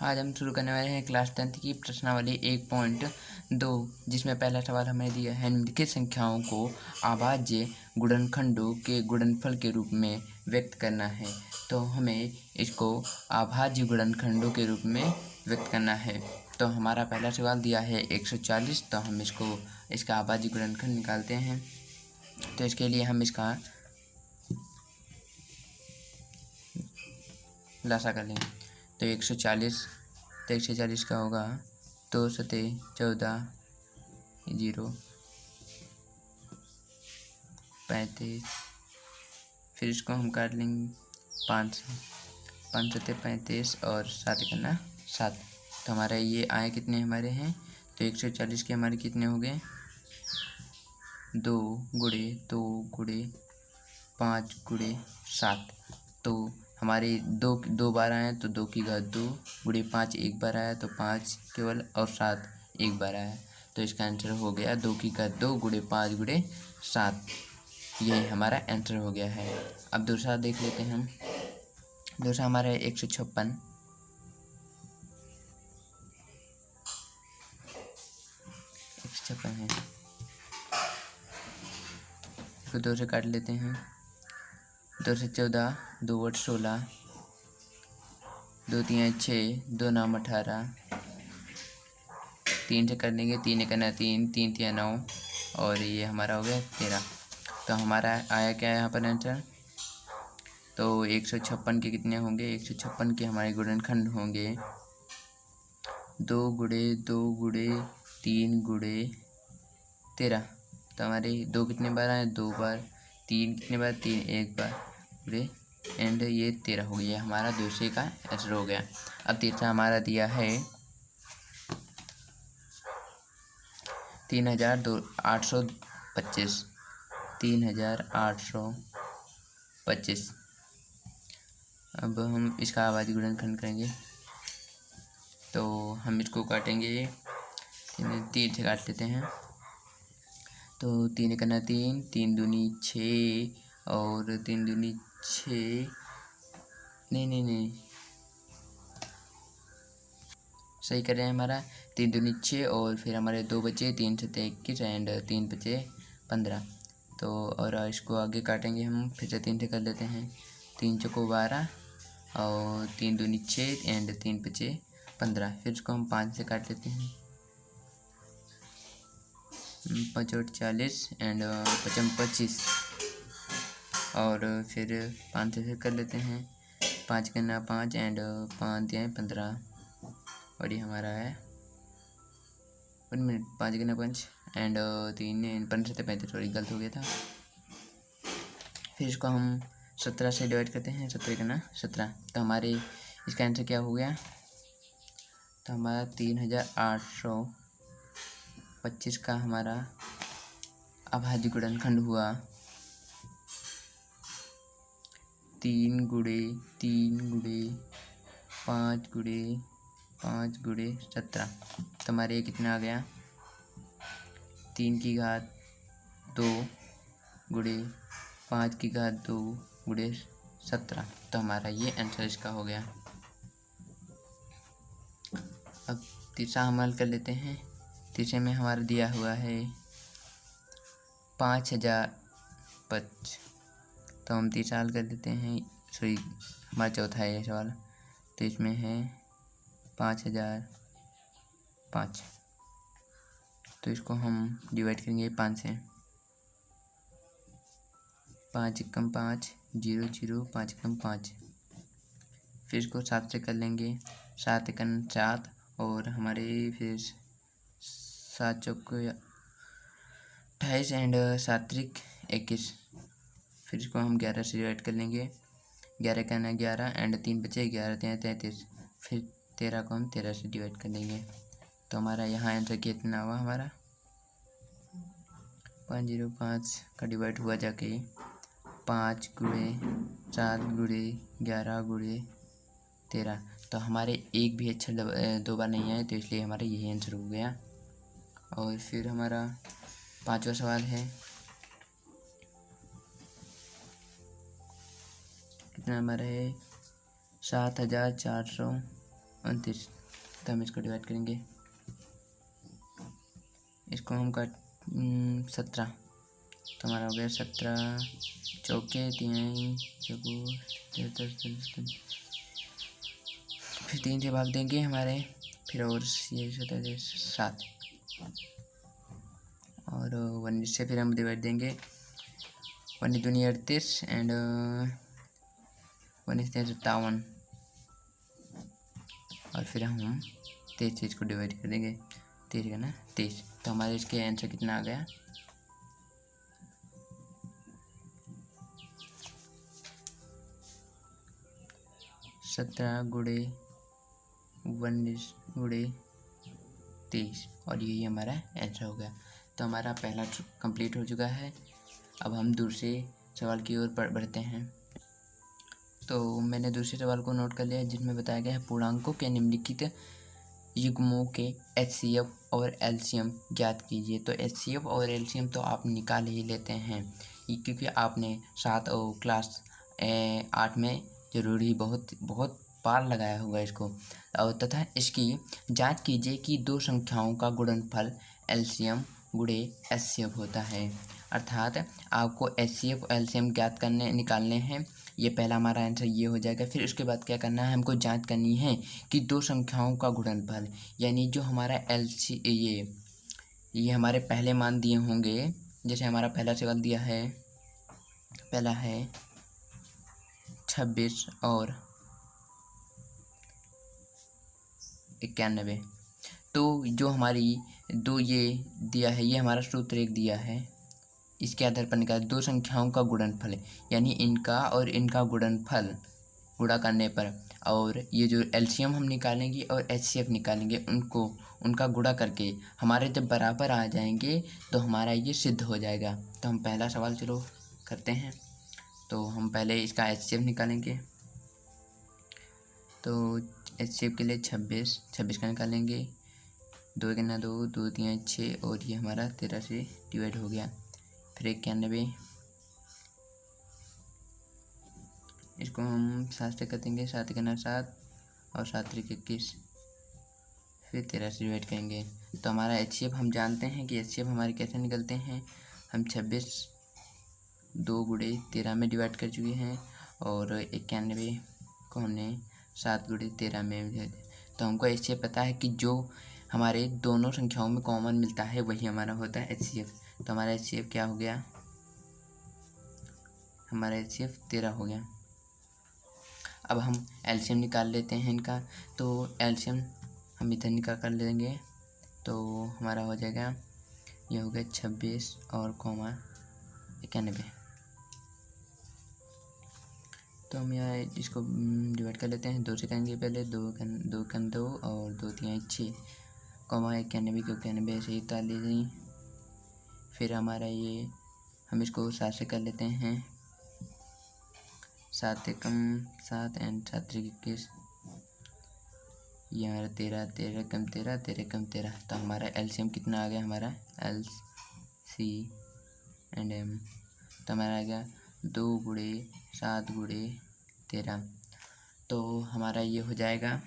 आज हम शुरू करने वाले हैं क्लास 10th की प्रश्नावली 1.2, जिसमें पहला सवाल हमें दिया है निम्नलिखित संख्याओं को अभाज्य गुणनखंडों के गुणनफल के रूप में व्यक्त करना है। तो हमें इसको अभाज्य गुणनखंडों के रूप में व्यक्त करना है। तो हमारा पहला सवाल दिया है 140, तो हम इसका अभाज्य गुणनखंड निकालते हैं। तो इसके लिए हम इसका लासा कर लेंगे। तो 140 का होगा 2 सते 14, 0 35। फिर इसको हम काट लेंगे 5 सते 35 और 7 करना 7। तो हमारा ये आए कितने हमारे हैं, तो 140 के हमारे कितने हो गए 2 गुणे 2 गुणे 5 गुणे 7। तो हमारे दो बार आए तो 2 की घात 2 गुणे 5 एक बार आया तो 5 केवल और 7 एक बार आया। तो इसका आंसर हो गया 2 की घात 2 गुणे 5 गुणे 7। यही हमारा आंसर हो गया है। अब दूसरा देख लेते हैं हम। दूसरा हमारा है 156 है। इसको 2 से काट लेते हैं। 2 से 14, 2 8 16, 2 3 6, 2 9 18, 3 से कर लेंगे 3 1 3, 3 3 9 और ये हमारा हो गया 13। तो हमारा आया क्या है यहाँ पर आंसर, तो 156 के कितने होंगे, 156 के हमारे गुणनखंड होंगे 2 गुणे 2 गुणे 3 गुणे 13। तो हमारे 2 कितने बार आए 2 बार, 3 कितने बार 3 एक बार गुणे एंड ये 13 हो गया। हमारा दूसरे का आंसर हो गया। अब तीसरा हमारा दिया है 3825। 3825। अब हम इसका आभाज्य गुणनखंड करेंगे। तो हम इसको काटेंगे 3 से काट लेते हैं। तो 3 1 3, 3 दूनी 6 और 3 दूनी 6, नहीं सही कर रहे हैं। हमारा 3 दूनी 6 और फिर हमारे 2 बचे 3 सते 21 एंड 3 बचे 15। तो और इसको आगे काटेंगे हम फिर से 3 से कर लेते हैं। 3 चौको 12 और 3 दूनी 6 एंड 3 बचे 15। फिर इसको हम 5 से काट लेते हैं। 5 और 40 एंड 5 25 और फिर 5 से कर लेते हैं। 5 करना 5 एंड 5 15 और ये हमारा है 1 मिनट 5 करना 5 एंड 3 15 से 35, सॉरी गलत हो गया था। फिर इसको हम 17 से डिवाइड करते हैं। 17 करना 17। तो हमारे इसका आंसर क्या हो गया, तो हमारा 3825 का हमारा अभाज्य गुणनखंड हुआ 3 गुणे 3 गुणे 5 गुणे 5 गुणे 17। तो हमारे ये कितना आ गया 3 की घात 2 गुणे 5 की घात 2 गुणे 17। तो हमारा ये आंसर इसका हो गया। अब तीसरा हम हल कर लेते हैं। तीसरे में हमारा दिया हुआ है 5005। तो हम तीसरा हल कर देते हैं, सॉरी हमारा चौथा है ये सवाल। तो इसमें है 5005। तो इसको हम डिवाइड करेंगे 5 से। 5 एकम 5 0 0 5 एकम 5। फिर इसको 7 से कर लेंगे। 7 एकम 7 और हमारे फिर 7 चौको 28 एंड 7 त्रिक 21। फिर इसको हम 11 से डिवाइड कर लेंगे। 11 का ना 11 एंड 3 बचे 11 3 33। फिर 13 को हम 13 से डिवाइड कर देंगे। तो हमारा यहाँ आंसर कितना हुआ, हमारा 505 का डिवाइड हुआ जाके 5 गुणे 7 गुणे 11 गुणे 13। तो हमारे एक भी अक्षर 2 बार नहीं आए, तो इसलिए हमारा यही आंसर हो गया। और फिर हमारा 5वां सवाल है, कितना हमारा है 7400 29। तो हम इसको डिवाइड करेंगे, इसको हम काट 17। तो हमारा हो गया 17 चौके 3 फिर 3 से भाग देंगे हमारे, फिर और ये 7 और 19 से फिर हम डिवाइड देंगे। 19 दूनी 38 एंड 19 57 और फिर हम 23 से इसको डिवाइड कर देंगे। 23 का ना 23। तो हमारे इसके आंसर कितना आ गया, 17 गुणे 19 गुणे 23 और यही हमारा आंसर हो गया। तो हमारा पहला कंप्लीट हो चुका है। अब हम दूसरे सवाल की ओर बढ़ते हैं। तो मैंने दूसरे सवाल को नोट कर लिया जिसमें बताया गया है पूर्णांकों के निम्नलिखित युग्मों के एचसीएफ और एलसीएम ज्ञात कीजिए। तो एचसीएफ और एलसीएम तो आप निकाल ही लेते हैं क्योंकि आपने 7 और क्लास 8 में ज़रूरी बहुत बार लगाया होगा इसको। और तथा इसकी जांच कीजिए कि दो संख्याओं का गुणनफल एलसीएम गुणे एचसीएफ होता है। अर्थात आपको एचसीएफ और एलसीएम ज्ञात निकालने हैं। ये पहला हमारा आंसर ये हो जाएगा। फिर उसके बाद क्या करना है, हमको जांच करनी है कि दो संख्याओं का गुणनफल, यानी जो हमारा ये हमारे पहले मान दिए होंगे। जैसे हमारा पहला सवाल दिया है, पहला है 26 और 91। तो जो हमारी दो ये दिया है, ये हमारा सूत्र एक दिया है, इसके आधार पर निकाल दो संख्याओं का गुणनफल, यानी इनका और इनका गुणनफल गुणा करने पर, और ये जो एलसीएम हम निकालेंगे और एचसीएफ निकालेंगे उनका गुणा करके हमारे जब बराबर आ जाएंगे तो हमारा ये सिद्ध हो जाएगा। तो हम पहला सवाल चलो करते हैं। तो हम पहले इसका एचसीएफ निकालेंगे। तो एचसीएफ के लिए 26 का निकालेंगे। 2 के ना 2, 2 3 6 और ये हमारा 13 से डिवाइड हो गया। फिर 91, इसको हम 7 से कर देंगे। 7 के ना 7 और 7 3 21, फिर 13 से डिवाइड करेंगे। तो हमारा एचसीएफ हम जानते हैं कि एचसीएफ हमारे कैसे निकलते हैं। हम 26 2 गुणे 13 में डिवाइड कर चुके हैं और 91 को हमने 7 गुणे 13 में। तो हमको एचसीएफ पता है कि जो हमारे दोनों संख्याओं में कॉमन मिलता है वही हमारा होता है एचसीएफ। तो हमारा एचसीएफ क्या हो गया, हमारा एचसीएफ 13 हो गया। अब हम एलसीएम निकाल लेते हैं इनका। तो एलसीएम हम इधर निकाल कर लेंगे। तो हमारा हो जाएगा, ये हो गया 26 और 91। तो हम यहाँ इसको डिवाइड कर लेते हैं। 2 से करेंगे पहले, 2 और 2 3 6 91 को 91 ऐसे ही उतार लीजिए। फिर हमारा ये हम इसको 7 से कर लेते हैं। 7 कम 7 एंड 7 3 21, ये हमारा 13 कम 13। तो हमारा एलसीएम कितना आ गया, हमारा LCM। तो हमारा आ गया 2 गुणे 7 गुणे 13। तो हमारा ये हो जाएगा।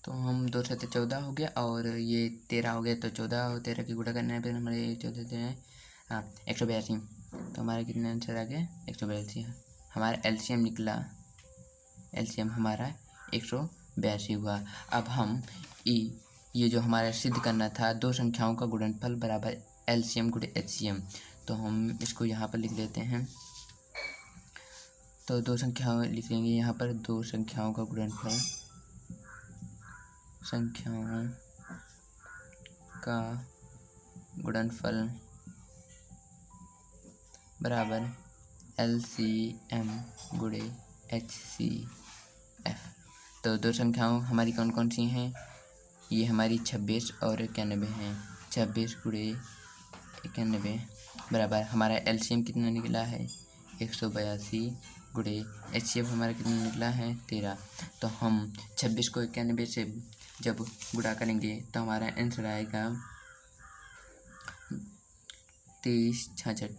तो हम 2 से 14 हो गया और ये 13 हो गया। तो 14 और 13 की गुणा करना है। फिर हमारे 14 हाँ 182। तो हमारा कितना आंसर आ गया, 182। हमारा एलसीएम निकला, एलसीएम हमारा 182 हुआ। अब हम ये जो हमारा सिद्ध करना था, दो संख्याओं का गुणनफल बराबर एलसीएम गुणे एचसीएम। तो हम इसको यहाँ पर लिख लेते हैं। तो दो संख्याओं लिखेंगे यहाँ पर, दो संख्याओं का गुणनफल, संख्याओं का गुणनफल बराबर LCM गुणे HCF। तो दो संख्याओं हमारी कौन कौन सी हैं, ये हमारी 26 और 91 हैं। 26 गुणे 91 बराबर हमारा LCM कितना निकला है, 182 गुणे HCF हमारा कितना निकला है, 13। तो हम 26 को 91 से जब गुणा करेंगे तो हमारा आंसर आएगा 2366,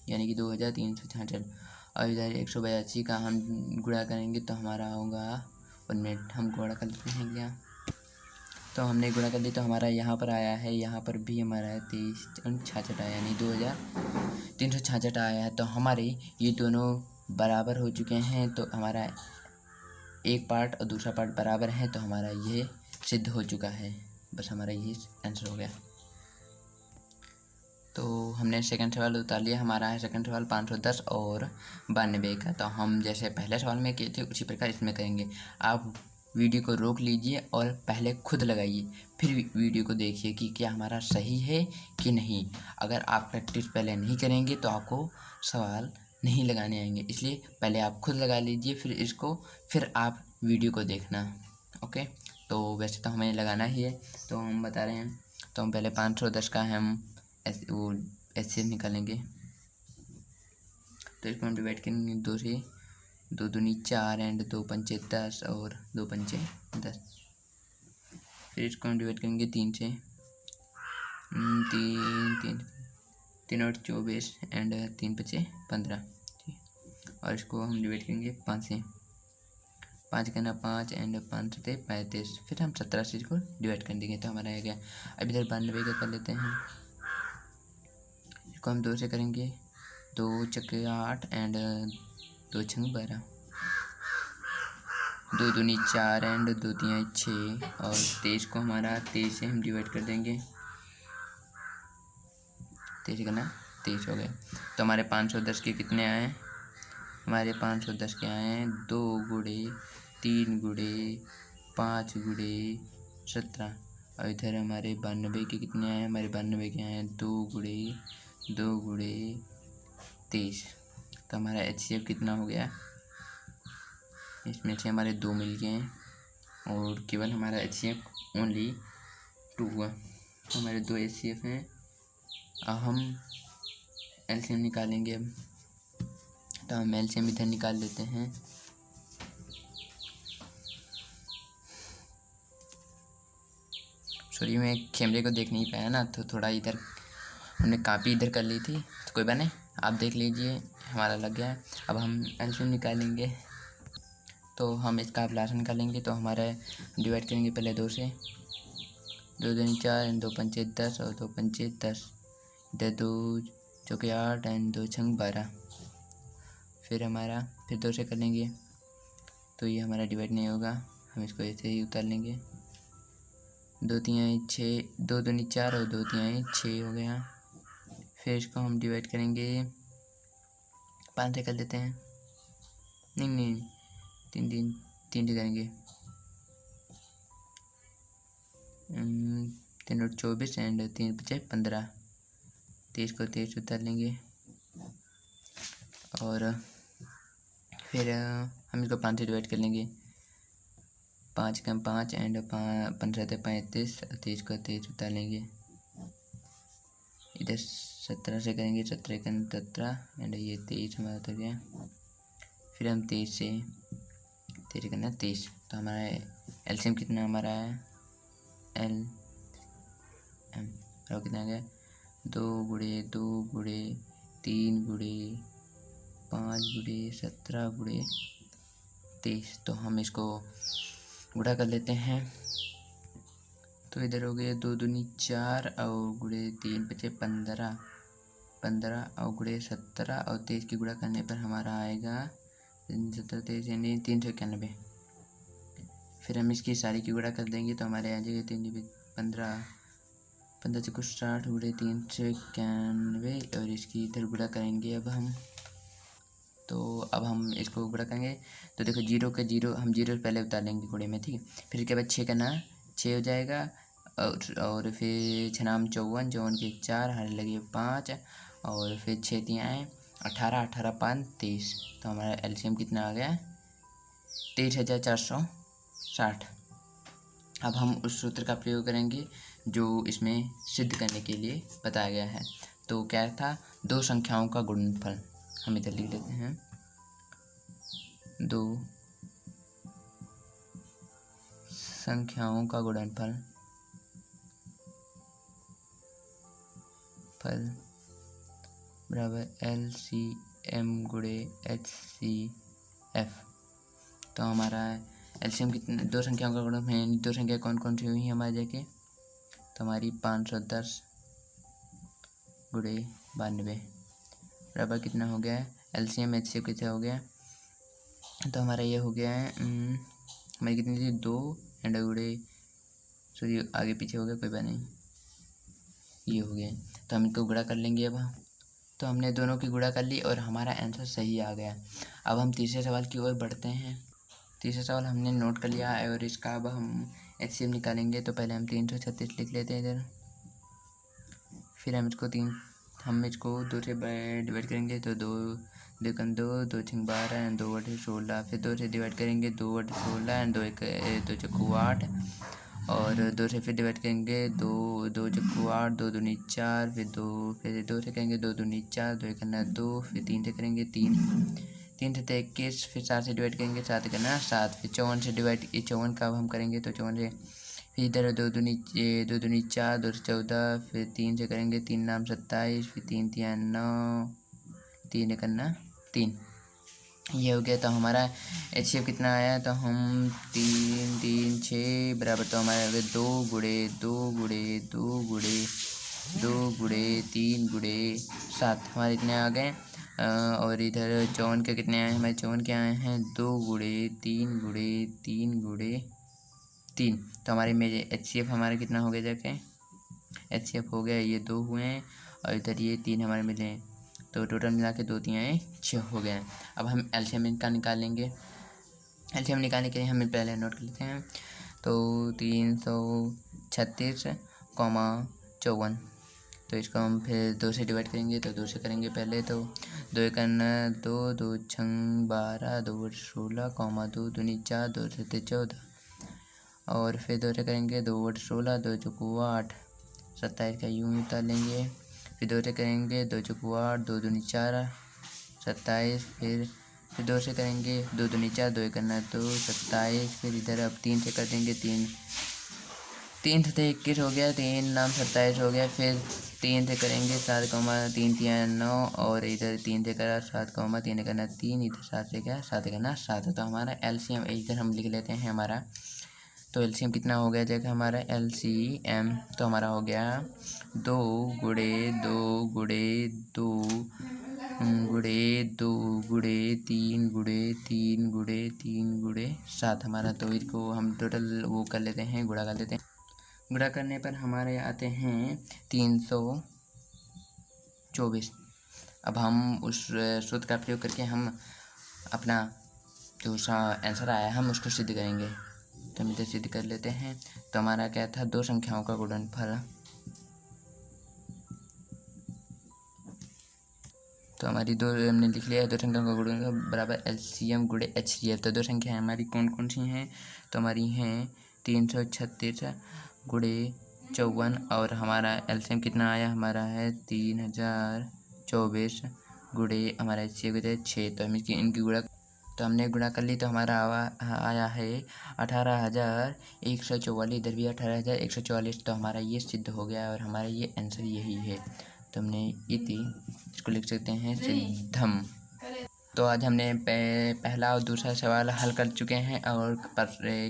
यानी कि 2366। और इधर 182 का हम गुणा करेंगे तो हमारा होगा मिनट हम गुणा कर लेते हैं क्या। तो हमने गुणा कर दिया तो हमारा यहाँ पर आया है, यहाँ पर भी हमारा 2366 आया, यानी 2366 आया है। तो हमारे ये दोनों बराबर हो चुके हैं, तो हमारा एक पार्ट और दूसरा पार्ट बराबर है, तो हमारा ये सिद्ध हो चुका है। बस हमारा ये आंसर हो गया। तो हमने सेकंड सवाल उतार लिया। हमारा है सेकंड सवाल 510 और 92 का। तो हम जैसे पहले सवाल में किए थे उसी प्रकार इसमें करेंगे। आप वीडियो को रोक लीजिए और पहले खुद लगाइए, फिर वीडियो को देखिए कि क्या हमारा सही है कि नहीं। अगर आप प्रैक्टिस पहले नहीं करेंगे तो आपको सवाल नहीं लगाने आएंगे, इसलिए पहले आप खुद लगा लीजिए, फिर आप वीडियो को देखना। ओके, तो वैसे तो हमें लगाना ही है, तो हम बता रहे हैं। तो हम पहले 510 का हम ऐसे निकालेंगे। तो इसको हम डिवाइड करेंगे 2 से, 2 दूनी 4 एंड 2 पंचे 10 और 2 पंचे 10। फिर इसको हम डिवाइड करेंगे 3 से, 3 और 24 एंड 3 पचे 15। और इसको हम डिवाइड करेंगे 5 से, 5 करना 5 एंड 5 से 35। फिर हम 17 से इसको डिवाइड कर देंगे, तो हमारा आ गया। अब इधर 92 का कर लेते हैं। इसको हम 2 से करेंगे, 2 चक्के 8 एंड 2 छंग 12, 2 दूनी 4 एंड 2 तिहाई 6। और 23 को हमारा 23 से हम डिवाइड कर देंगे, 23 करना 23 हो गया। तो हमारे 510 के कितने आए? हमारे 510 के आए हैं 2 गुणे 3 गुणे 5 गुणे 17। और इधर हमारे 92 के कितने आए हैं? हमारे 92 के आए हैं 2 गुणे 23। तो हमारा HCF कितना हो गया? इसमें से हमारे 2 मिल गए हैं और केवल हमारा HCF ओनली 2 हुआ। तो हमारे 2 HCF हैं। अब हम LCM निकालेंगे। अब तो हम LCM इधर निकाल लेते हैं। सॉरी, मैं कैमरे को देख नहीं पाया ना, तो थोड़ा इधर हमने कॉपी इधर कर ली थी, तो कोई बात नहीं, आप देख लीजिए, हमारा लग गया है। अब हम LCM निकालेंगे। तो हम इसका अभिलाषण निकालेंगे। तो हमारा डिवाइड करेंगे पहले 2 से, 2 दूनी 4 एंड 2 पंचे 10 और 2 पंचे 10। इधर 2 चौके 8 एंड 2 छंग 12। फिर 2 से कर लेंगे, तो ये हमारा डिवाइड नहीं होगा, हम इसको ऐसे ही उतार लेंगे। 2 तिहाई 6, 2 दूनी 4 और 2 तिहाई 6 हो गया। फिर इसको हम डिवाइड करेंगे 5 से कर लेते हैं, नहीं 3 से करेंगे। 3 और 24 एंड 3 पचे 15। 23 को 23 उतार लेंगे और फिर हम इसको 5 से डिवाइड कर लेंगे। 5 कम 5 एंड 15 से 35। 23 को 23 उतार लेंगे। इधर 17 से करेंगे, 17 का 17 एंड ये 23 हमारा उतर गया। फिर हम 23 से 23 करना 23। तो हमारा LCM कितना हमारा है? LM और कितना आ गया? 2 गुणे 2 गुणे 3 गुणे 5 गुणे 17 गुणे 23। तो हम इसको गुणा कर लेते हैं। तो इधर हो गया 2 दूनी 4 और गुणे 3 पचे 15 और गुणे 17 और 23 की गुणा करने पर हमारा आएगा 17 23 यानी 391। फिर हम इसकी सारी की गुणा कर देंगे, तो हमारे आ जाएगा 3 15 से कुछ 60 गुणे 391। और इसकी इधर गुणा करेंगे अब हम। तो अब हम इसको गुणा करेंगे, तो देखो 0 का 0 हम 0 पहले उतार लेंगे गुणे में, ठीक है। फिर इसके बाद 6 करना 6 हो जाएगा और फिर 6 नाम 54, 54 के 4 हर लगे 5 और फिर 6 तिहाई 18, 18 5 23। तो हमारा LCM कितना आ गया? 23,460। अब हम उस सूत्र का प्रयोग करेंगे जो इसमें सिद्ध करने के लिए बताया गया है। तो क्या था? 2 संख्याओं का गुणनफल। हम इधर लिख लेते हैं, 2 संख्याओं का गुणनफल बराबर LCM गुणे HCF। तो हमारा एलसीएम कितना, दो संख्याओं का गुणन है, दो संख्या कौन कौन सी हुई है हमारे जगह, तो हमारी 510 गुणे 92 बराबर कितना हो गया है, एलसीएम एचसीएफ कितना हो गया, तो हमारा ये हो गया है हमारी कितनी थी 2 एंड गुणे, सॉरी आगे पीछे हो गया कोई बात नहीं, ये हो गया। तो हम इनको गुणा कर लेंगे अब। तो हमने दोनों की गुणा कर ली और हमारा आंसर सही आ गया। अब हम तीसरे सवाल की ओर बढ़ते हैं। तीसरा सवाल हमने नोट कर लिया है और इसका अब हम एचसीएफ निकालेंगे। तो पहले हम 336 लिख लेते हैं इधर, फिर हम इसको 2 से डिवाइड करेंगे, तो 2 2 2 2 6 12 2 8 16, फिर 2 से डिवाइड करेंगे 2 8 16 एंड 2 2 8, और 2 से फिर डिवाइड करेंगे 2 2 8 2 दूनी 4, फिर 2 से करेंगे 2 दूनी 4, 2 करना 2, फिर 3 से करेंगे 3 3 से 21, फिर 7 से डिवाइड करेंगे 7 करना 7, फिर 54 से डिवाइड 54 का अब हम करेंगे, तो 54 से फिर इधर 2 दूनी 4, 2 से 14, फिर 3 से करेंगे 3 नाम 27, फिर 3 3 9, 3 करना 3, ये हो गया। तो हमारा एचसीएफ कितना आया, तो हम 3 3 6 बराबर, तो हमारा 2 गुणे 2 गुणे 2 गुणे 2 गुणे 3 गुणे 7 हमारे इतने आ गए। और इधर 54 के कितने आए हैं, हमारे 54 के आए हैं 2 गुणे 3 गुणे 3 गुणे 3। तो हमारे मेरे एचसीएफ हमारा कितना हो गया जाके, एचसीएफ हो गया ये 2 हुए हैं और इधर ये 3 हमारे मिले हैं, तो टोटल मिला के 2 3 6 हो गए हैं। अब हम एलसीएम इनका निकालेंगे। एलसीएम निकालने के लिए हमें पहले नोट कर लेते हैं, तो 336, 54, तो इसको हम फिर 2 से डिवाइड करेंगे, तो 2 से करेंगे पहले, तो 2 करना 2 2 6 12 2 16, 2 दूनी 4, 2 से 14, और फिर 2 से करेंगे 2 8 16, 2 चौको 8, 27 का यूँ उतार लेंगे, फिर 2 से करेंगे 2 चौको 8, 2 दूनी 4, 27, फिर 2 से करेंगे 2 दूनी 4, 2 करना 2, 27, फिर इधर अब 3 से कर देंगे 3 3 से 21 हो गया, 3 नाम 27 हो गया, फिर 3 से करेंगे 7 3 3 9, और इधर 3 से करा 7 3 करना 3, इधर 7 से क्या 7 करना 7, तो हमारा एलसीएम इधर हम लिख लेते हैं हमारा। तो एलसीएम कितना हो गया जगह हमारा एलसीएम, तो हमारा हो गया 2 गुणे 2 गुणे 2 गुणे 2 गुणे 3 गुणे 3 गुणे 3 गुणे 7 हमारा। तो इसको हम टोटल वो कर लेते हैं, गुणा कर लेते हैं। गुणा करने पर हमारे आते हैं 324। अब हम उस सूत्र का प्रयोग करके हम अपना जो आंसर आया हम उसको सिद्ध करेंगे। तो हम इधर सिद्ध कर लेते हैं। तो हमारा क्या था, 2 संख्याओं का गुणनफल, तो हमारी 2 हमने लिख लिया, 2 संख्याओं का गुणनफल बराबर एलसीएम गुणे एचसीएफ। तो 2 संख्याएँ हमारी कौन कौन सी हैं, तो हमारी हैं 336 गुणे 54, और हमारा एलसीएम कितना आया हमारा है 3024 गुणे हमारा एचसीएफ कितना 6। तो हम इनकी गुणा, तो हमने गुणा कर ली, तो हमारा आया है 18,144, इधर भी 18,144। तो हमारा ये सिद्ध हो गया और हमारा ये आंसर यही है। तो हमने इसको लिख सकते हैं सिद्धम। तो आज हमने पहला और दूसरा सवाल हल कर चुके हैं, और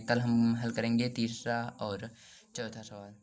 कल हम हल करेंगे तीसरा और चौथा सवाल।